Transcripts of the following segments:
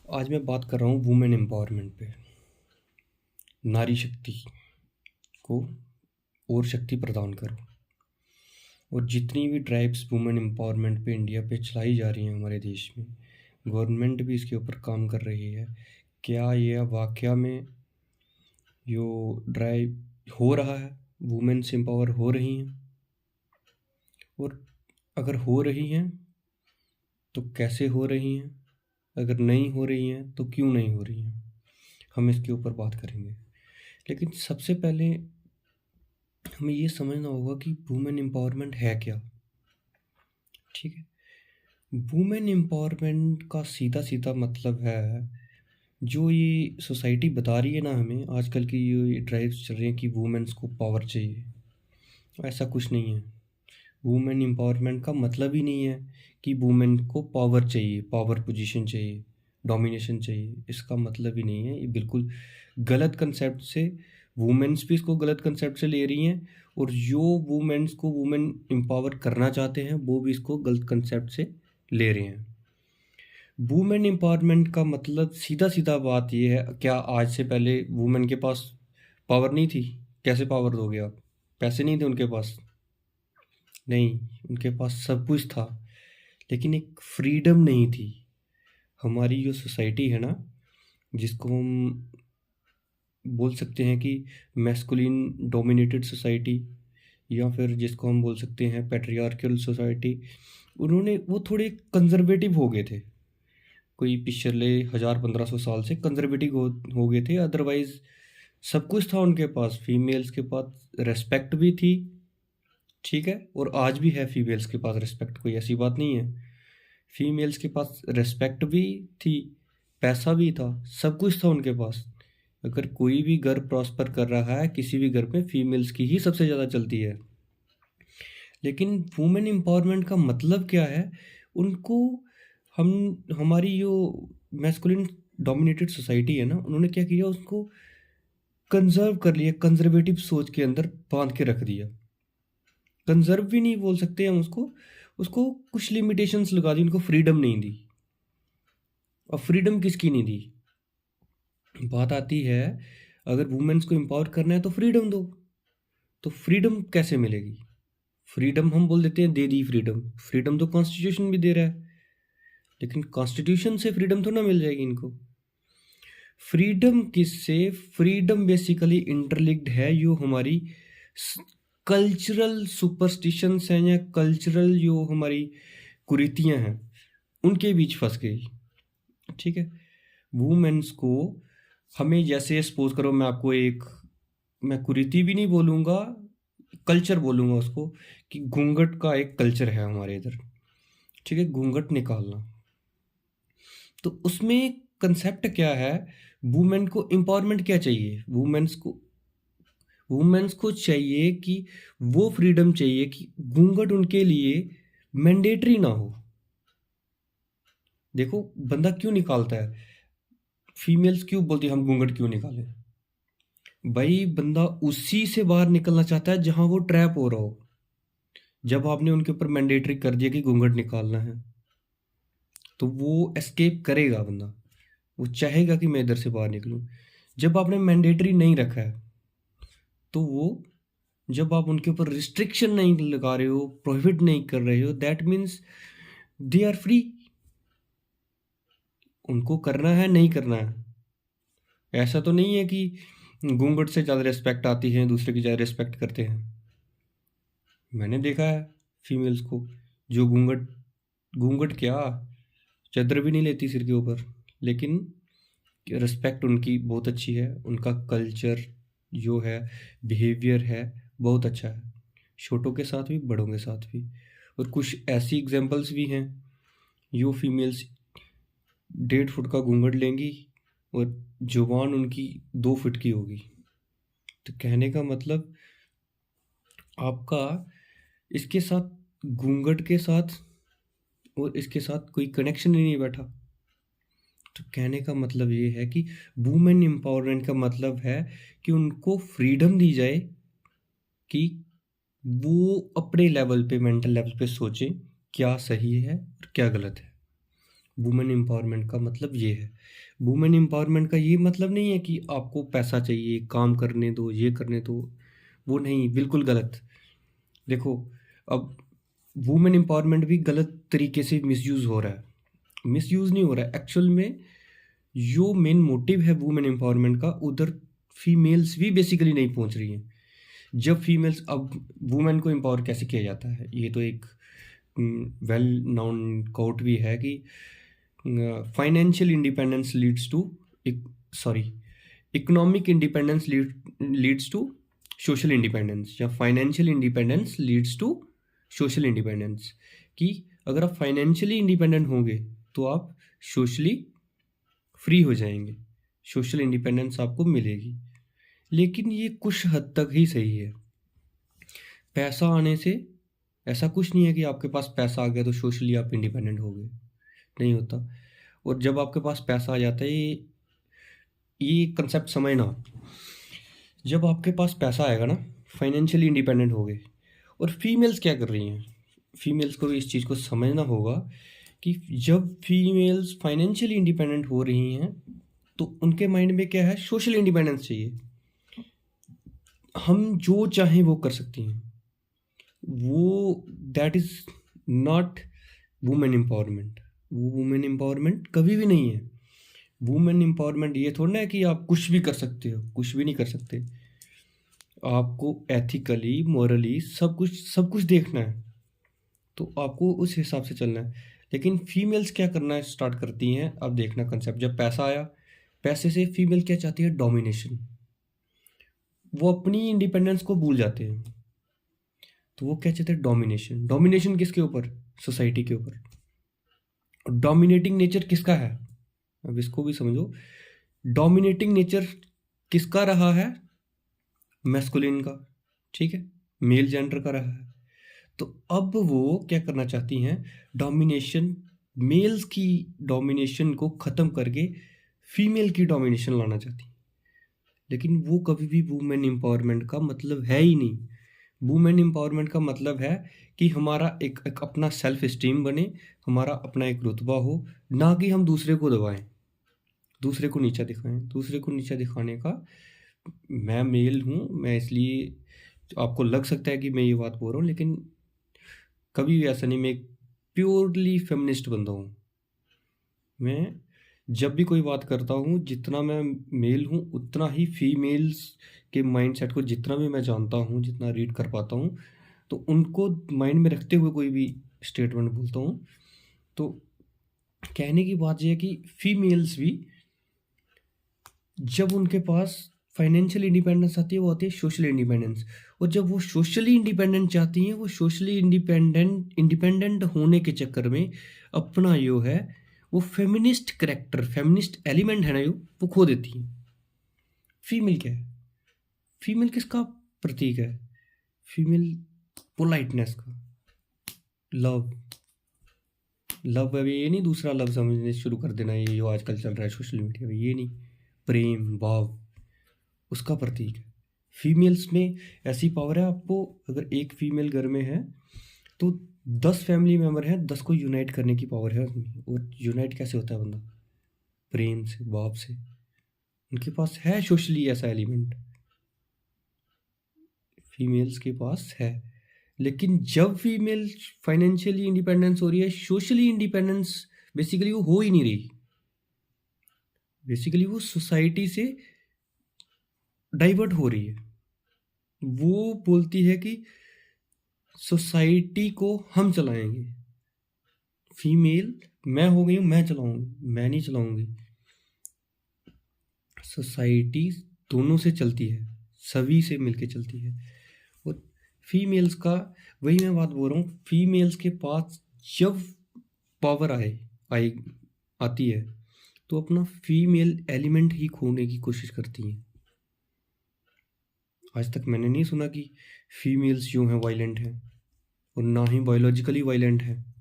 आज मैं बात कर रहा हूँ वुमेन एम्पावरमेंट पे। नारी शक्ति को और शक्ति प्रदान करो। और जितनी भी ड्राइव्स वुमेन एम्पावरमेंट पे इंडिया पे चलाई जा रही हैं हमारे देश में, गवर्नमेंट भी इसके ऊपर काम कर रही है। क्या यह वाकया में जो ड्राइव हो रहा है, वुमेन्स एम्पावर हो रही हैं? और अगर हो रही हैं तो कैसे हो रही हैं? अगर नहीं हो रही हैं तो क्यों नहीं हो रही हैं? हम इसके ऊपर बात करेंगे। लेकिन सबसे पहले हमें ये समझना होगा कि वुमेन एम्पावरमेंट है क्या। ठीक है, वुमेन एम्पावरमेंट का सीधा सीधा मतलब है, जो ये सोसाइटी बता रही है ना हमें, आजकल की ये ड्राइव्स चल रही हैं कि वुमेन्स को पावर चाहिए। ऐसा कुछ नहीं है। वुमेन एम्पावरमेंट का मतलब ही नहीं है कि वुमेन को पावर चाहिए, पावर पोजीशन चाहिए, डोमिनेशन चाहिए। इसका मतलब ही नहीं है। ये बिल्कुल गलत कंसेप्ट से, वुमेन्स भी इसको गलत कंसेप्ट से ले रही हैं, और जो वुमेन्स को वुमेन एम्पावर करना चाहते हैं वो भी इसको गलत कंसेप्ट से ले रहे हैं। वुमेन एम्पावरमेंट का मतलब सीधा सीधा बात ये है, क्या आज से पहले वुमेन के पास पावर नहीं थी? कैसे पावर दोगे आप? पैसे नहीं थे उनके पास? नहीं, उनके पास सब कुछ था, लेकिन एक फ्रीडम नहीं थी। हमारी जो सोसाइटी है ना, जिसको हम बोल सकते हैं कि मैस्कुलिन डोमिनेटेड सोसाइटी, या फिर जिसको हम बोल सकते हैं पैट्रियार्कल सोसाइटी, उन्होंने वो थोड़े कंजर्वेटिव हो गए थे। कोई पिछले 1000-1500 साल से कंजर्वेटिव हो गए थे। अदरवाइज सब कुछ था उनके पास। फीमेल्स के पास रेस्पेक्ट भी थी, ठीक है, और आज भी है फीमेल्स के पास रिस्पेक्ट, कोई ऐसी बात नहीं है। फीमेल्स के पास रिस्पेक्ट भी थी, पैसा भी था, सब कुछ था उनके पास। अगर कोई भी घर प्रॉस्पर कर रहा है, किसी भी घर में फीमेल्स की ही सबसे ज़्यादा चलती है। लेकिन वुमेन एम्पावरमेंट का मतलब क्या है? उनको हम हमारी जो मैस्कुलिन डोमिनेटेड सोसाइटी है ना, उन्होंने क्या किया, उसको कंजर्व कर लिया, कंजर्वेटिव सोच के अंदर बांध के रख दिया। कंजर्व भी नहीं बोल सकते हम उसको, उसको कुछ लिमिटेशंस लगा दी, उनको फ्रीडम नहीं दी। और फ्रीडम किसकी नहीं दी? बात आती है, अगर वुमेन्स को एम्पावर करना है तो फ्रीडम दो। तो फ्रीडम कैसे मिलेगी? फ्रीडम हम बोल देते हैं दे दी फ्रीडम, फ्रीडम तो कॉन्स्टिट्यूशन भी दे रहा है, लेकिन कॉन्स्टिट्यूशन से फ्रीडम तो ना मिल जाएगी इनको। फ्रीडम किससे? फ्रीडम बेसिकली इंटरलिंक्ड है जो हमारी कल्चरल सुपरस्टिशंस हैं, या कल्चरल जो हमारी कुरीतियां हैं, उनके बीच फंस गई। ठीक है, वुमेन्स को हमें, जैसे सपोज करो मैं आपको एक, मैं कुरीति भी नहीं बोलूँगा, कल्चर बोलूँगा उसको, कि घूंघट का एक कल्चर है हमारे इधर। ठीक है, घूंघट निकालना। तो उसमें कंसेप्ट क्या है? वुमेन को एम्पावरमेंट क्या चाहिए? वुमेन्स को चाहिए कि वो फ्रीडम चाहिए कि घूंघट उनके लिए मैंडेटरी ना हो। देखो, बंदा क्यों निकालता है? फीमेल्स क्यों बोलती है हम घूंघट क्यों निकालें? भाई, बंदा उसी से बाहर निकलना चाहता है जहां वो ट्रैप हो रहा हो। जब आपने उनके ऊपर मैंडेटरी कर दिया कि घूंघट निकालना है, तो वो एस्केप करेगा बंदा। वो चाहेगा कि मैं इधर से बाहर निकलूं। जब आपने मैंडेटरी नहीं रखा है, तो वो, जब आप उनके ऊपर रिस्ट्रिक्शन नहीं लगा रहे हो, प्रोहिबिट नहीं कर रहे हो, that means they are free. उनको करना है, नहीं करना है। ऐसा तो नहीं है कि घूंघट से ज़्यादा रिस्पेक्ट आती है, दूसरे की ज़्यादा रिस्पेक्ट करते हैं। मैंने देखा है फीमेल्स को जो घूंघट, घूंघट क्या, चादर भी नहीं लेती सिर के ऊपर, लेकिन रिस्पेक्ट उनकी बहुत अच्छी है। उनका कल्चर जो है, बिहेवियर है, बहुत अच्छा है, छोटों के साथ भी, बड़ों के साथ भी। और कुछ ऐसी एग्जांपल्स भी हैं, जो फीमेल्स 1.5 फुट का घूंघट लेंगी और जुबान उनकी 2 फुट की होगी। तो कहने का मतलब, आपका इसके साथ, घूंघट के साथ और इसके साथ कोई कनेक्शन ही नहीं बैठा। तो कहने का मतलब ये है कि वुमेन एम्पावरमेंट का मतलब है कि उनको फ्रीडम दी जाए कि वो अपने लेवल पे, मेंटल लेवल पे सोचें क्या सही है और क्या गलत है। वुमेन एम्पावरमेंट का मतलब ये है। वुमेन एम्पावरमेंट का ये मतलब नहीं है कि आपको पैसा चाहिए, काम करने दो, ये करने दो, वो नहीं, बिल्कुल गलत। देखो, अब वुमेन एम्पावरमेंट भी गलत तरीके से मिसयूज़ हो रहा है। मिसयूज़ नहीं हो रहा है, एक्चुअल में जो मेन मोटिव है वुमेन एम्पावरमेंट का, उधर फीमेल्स भी बेसिकली नहीं पहुंच रही हैं। जब फीमेल्स, अब वुमेन को एम्पावर कैसे किया जाता है, ये तो एक वेल नोन कोट भी है कि financial independence leads to, sorry, economic independence leads to social independence, या financial independence leads to social independence. कि अगर आप फाइनेंशियली इंडिपेंडेंट होंगे तो आप सोशली फ्री हो जाएंगे, सोशल इंडिपेंडेंस आपको मिलेगी। लेकिन ये कुछ हद तक ही सही है। पैसा आने से ऐसा कुछ नहीं है कि आपके पास पैसा आ गया तो सोशली आप इंडिपेंडेंट हो गए, नहीं होता। और जब आपके पास पैसा आ जाता है, ये कंसेप्ट समझना, जब आपके पास पैसा आएगा ना, फाइनेंशियली इंडिपेंडेंट हो गए। और फीमेल्स क्या कर रही हैं, फीमेल्स को भी इस चीज़ को समझना होगा कि जब फीमेल्स फाइनेंशियली इंडिपेंडेंट हो रही हैं तो उनके माइंड में क्या है, सोशल इंडिपेंडेंस चाहिए। हम जो चाहें वो कर सकती हैं, वो that is not women empowerment. वो वुमेन एम्पावरमेंट कभी भी नहीं है। वुमेन एम्पावरमेंट ये थोड़ा ना है कि आप कुछ भी कर सकते हो, कुछ भी नहीं कर सकते। आपको एथिकली, मोरली सब कुछ देखना है, तो आपको उस हिसाब से चलना है। लेकिन फीमेल्स क्या करना स्टार्ट करती हैं, अब देखना कंसेप्ट, जब पैसा आया, पैसे से फीमेल क्या चाहती है, डोमिनेशन। वो अपनी इंडिपेंडेंस को भूल जाते हैं, तो वो क्या चाहते हैं, डोमिनेशन। डोमिनेशन किसके ऊपर, सोसाइटी के ऊपर। डोमिनेटिंग नेचर किसका है, अब इसको भी समझो। डोमिनेटिंग नेचर किसका रहा है, मैस्कुलिन का, ठीक है, मेल जेंडर का रहा है। तो अब वो क्या करना चाहती हैं, डोमिनेशन, मेल्स की डोमिनेशन को ख़त्म करके फीमेल की डोमिनेशन लाना चाहती हैं। लेकिन वो कभी भी वुमेन एम्पावरमेंट का मतलब है ही नहीं। वुमेन एम्पावरमेंट का मतलब है कि हमारा एक अपना सेल्फ इस्टीम बने, हमारा अपना एक रुतबा हो, ना कि हम दूसरे को दबाएं, दूसरे को नीचा दिखाएं। दूसरे को नीचा दिखाने का, मैं मेल हूँ, मैं इसलिए आपको लग सकता है कि मैं ये बात बोल रहा हूँ, लेकिन कभी भी ऐसा नहीं। मैं एक प्योरली फेमिनिस्ट बंदा हूँ। मैं जब भी कोई बात करता हूँ, जितना मैं मेल हूँ उतना ही फीमेल्स के माइंडसेट को जितना भी मैं जानता हूँ, जितना रीड कर पाता हूँ, तो उनको माइंड में रखते हुए कोई भी स्टेटमेंट बोलता हूँ। तो कहने की बात यह है कि फीमेल्स भी, जब उनके पास फाइनेंशियल इंडिपेंडेंस आती है, वो आती है सोशल इंडिपेंडेंस। और जब वो सोशली इंडिपेंडेंट चाहती हैं, वो सोशली इंडिपेंडेंट होने के चक्कर में अपना जो है वो फेमिनिस्ट करेक्टर, फेमिनिस्ट एलिमेंट है ना, वो खो देती हैं। फीमेल क्या है, फीमेल किसका प्रतीक है, फीमेल पोलाइटनेस का, लव। लव अभी ये नहीं दूसरा लव समझने शुरू कर देना, ये जो आजकल चल रहा है सोशल मीडिया पे, ये नहीं, प्रेम भाव, उसका प्रतीक है। फीमेल्स में ऐसी पावर है, आपको अगर एक फीमेल घर में है तो 10 फैमिली मेम्बर हैं, 10 को यूनाइट करने की पावर है उसमें। और यूनाइट कैसे होता है बंदा, प्रेम से, भाव से। उनके पास है सोशली ऐसा एलिमेंट, फीमेल्स के पास है। लेकिन जब फीमेल फाइनेंशियली इंडिपेंडेंस हो रही है, सोशली इंडिपेंडेंस बेसिकली वो हो ही नहीं रही। बेसिकली वो सोसाइटी से डाइवर्ट हो रही है। वो बोलती है कि सोसाइटी को हम चलाएंगे। फीमेल, मैं हो गई हूँ, मैं चलाऊंगी, मैं नहीं चलाऊंगी। सोसाइटी दोनों से चलती है, सभी से मिलके चलती है। और फीमेल्स का, वही मैं बात बोल रहा हूँ, फीमेल्स के पास जब पावर आई आती है तो अपना फीमेल एलिमेंट ही खोने की कोशिश करती हैं। आज तक मैंने नहीं सुना कि फीमेल्स जो हैं वायलेंट हैं, और ना ही बायोलॉजिकली वायलेंट हैं।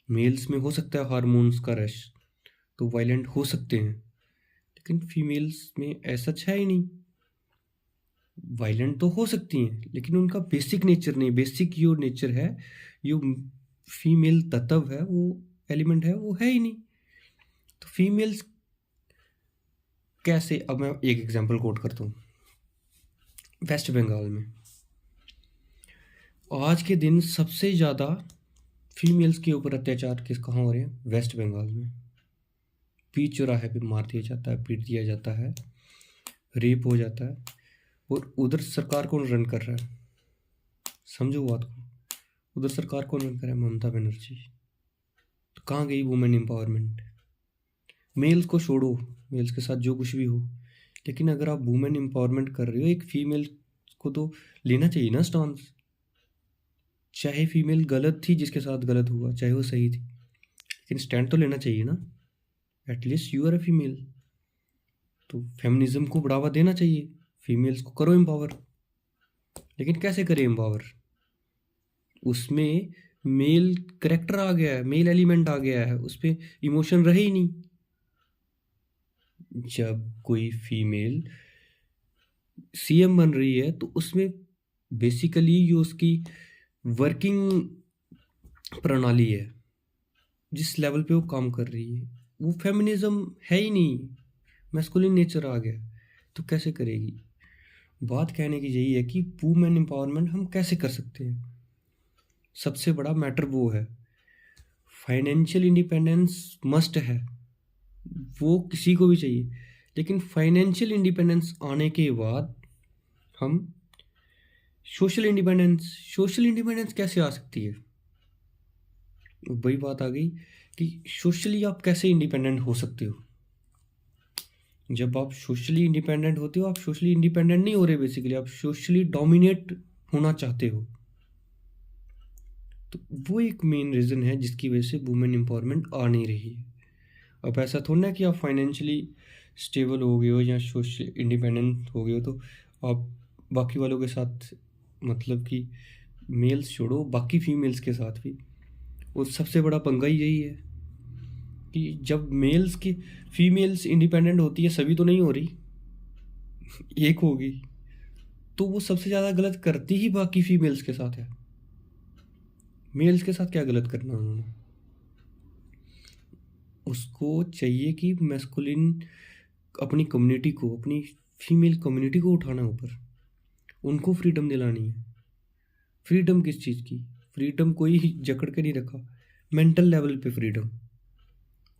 मेल्स में हो सकता है हार्मोन्स का रश, तो वायलेंट हो सकते हैं, लेकिन फीमेल्स में ऐसा है ही नहीं। वायलेंट तो हो सकती हैं, लेकिन उनका बेसिक नेचर नहीं, बेसिक जो नेचर है, जो फीमेल तत्व है, वो एलिमेंट है वो है ही नहीं। तो फीमेल्स कैसे, अब मैं एक एग्जांपल कोट करता हूँ। वेस्ट बंगाल में आज के दिन सबसे ज़्यादा फीमेल्स के ऊपर अत्याचार कहाँ हो रहे हैं? वेस्ट बंगाल में। बीच चौराहे पे मार दिया जाता है, पीट दिया जाता है, रेप हो जाता है, और उधर सरकार कौन रन कर रहा है? समझो बात को, उधर सरकार कौन रन कर रहा है? ममता बनर्जी। तो कहाँ गई वुमेन एम्पावरमेंट? मेल्स को छोड़ो, मेल्स के साथ जो कुछ भी हो, लेकिन अगर आप वुमेन एम्पावरमेंट कर रहे हो, एक फीमेल को तो लेना चाहिए ना स्टांस। चाहे फीमेल गलत थी, जिसके साथ गलत हुआ, चाहे वो सही थी, लेकिन स्टैंड तो लेना चाहिए ना। At least you are a female. तो फेमिनिज्म को बढ़ावा देना चाहिए, फीमेल्स को करो एम्पावर। लेकिन कैसे करें एम्पावर? उसमें मेल करेक्टर आ गया है, मेल एलिमेंट आ गया है, उस पर इमोशन रहे ही नहीं। जब कोई फीमेल सीएम बन रही है तो उसमें बेसिकली जो उसकी वर्किंग प्रणाली है, जिस लेवल पे वो काम कर रही है, वो फेमिनिज्म है ही नहीं, मैस्कुलिन नेचर आ गया। तो कैसे करेगी? बात कहने की यही है कि वुमेन एम्पावरमेंट हम कैसे कर सकते हैं। सबसे बड़ा मैटर वो है, फाइनेंशियल इंडिपेंडेंस मस्ट है, वो किसी को भी चाहिए। लेकिन फाइनेंशियल इंडिपेंडेंस आने के बाद हम सोशल इंडिपेंडेंस कैसे आ सकती है? वही बात आ गई कि सोशली आप कैसे इंडिपेंडेंट हो सकते हो। जब आप सोशली इंडिपेंडेंट होते हो, आप सोशली इंडिपेंडेंट नहीं हो रहे, बेसिकली आप सोशली डोमिनेट होना चाहते हो। तो वो एक मेन रीज़न है जिसकी वजह से वुमेन एम्पावरमेंट आ नहीं रही है। अब ऐसा थोड़ा ना कि आप फाइनेंशियली स्टेबल हो गए हो या सोशल इंडिपेंडेंट हो गए हो तो आप बाकी वालों के साथ, मतलब कि मेल्स छोड़ो, बाकी फीमेल्स के साथ भी, और सबसे बड़ा पंगा ही यही है कि जब मेल्स की फीमेल्स इंडिपेंडेंट होती है, सभी तो नहीं हो रही, एक होगी, तो वो सबसे ज़्यादा गलत करती ही बाकी फीमेल्स के साथ है। मेल्स के साथ क्या गलत करना उन्होंने? उसको चाहिए कि मैस्कुलिन अपनी कम्युनिटी को, अपनी फीमेल कम्युनिटी को उठाना ऊपर, उनको फ्रीडम दिलानी है। फ्रीडम किस चीज़ की? फ्रीडम कोई जकड़ के नहीं रखा, मेंटल लेवल पे फ्रीडम,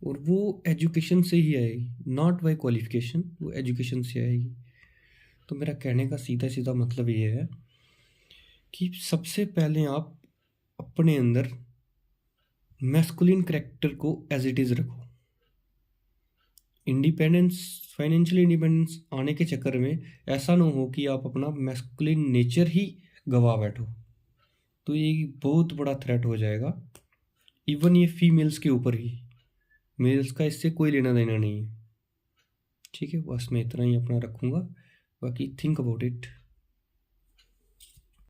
और वो एजुकेशन से ही आएगी, नॉट बाय क्वालिफिकेशन, वो एजुकेशन से आएगी। तो मेरा कहने का सीधा सीधा मतलब ये है कि सबसे पहले आप अपने अंदर मैस्कुलिन करैक्टर को एज इट इज़ रखो। इंडिपेंडेंस, फाइनेंशियल इंडिपेंडेंस आने के चक्कर में ऐसा ना हो कि आप अपना मैस्कुलिन नेचर ही गवा बैठो, तो ये बहुत बड़ा थ्रेट हो जाएगा। इवन ये फीमेल्स के ऊपर ही, मेल्स का इससे कोई लेना देना नहीं है। ठीक है, बस मैं इतना ही अपना रखूँगा, बाकी थिंक अबाउट इट।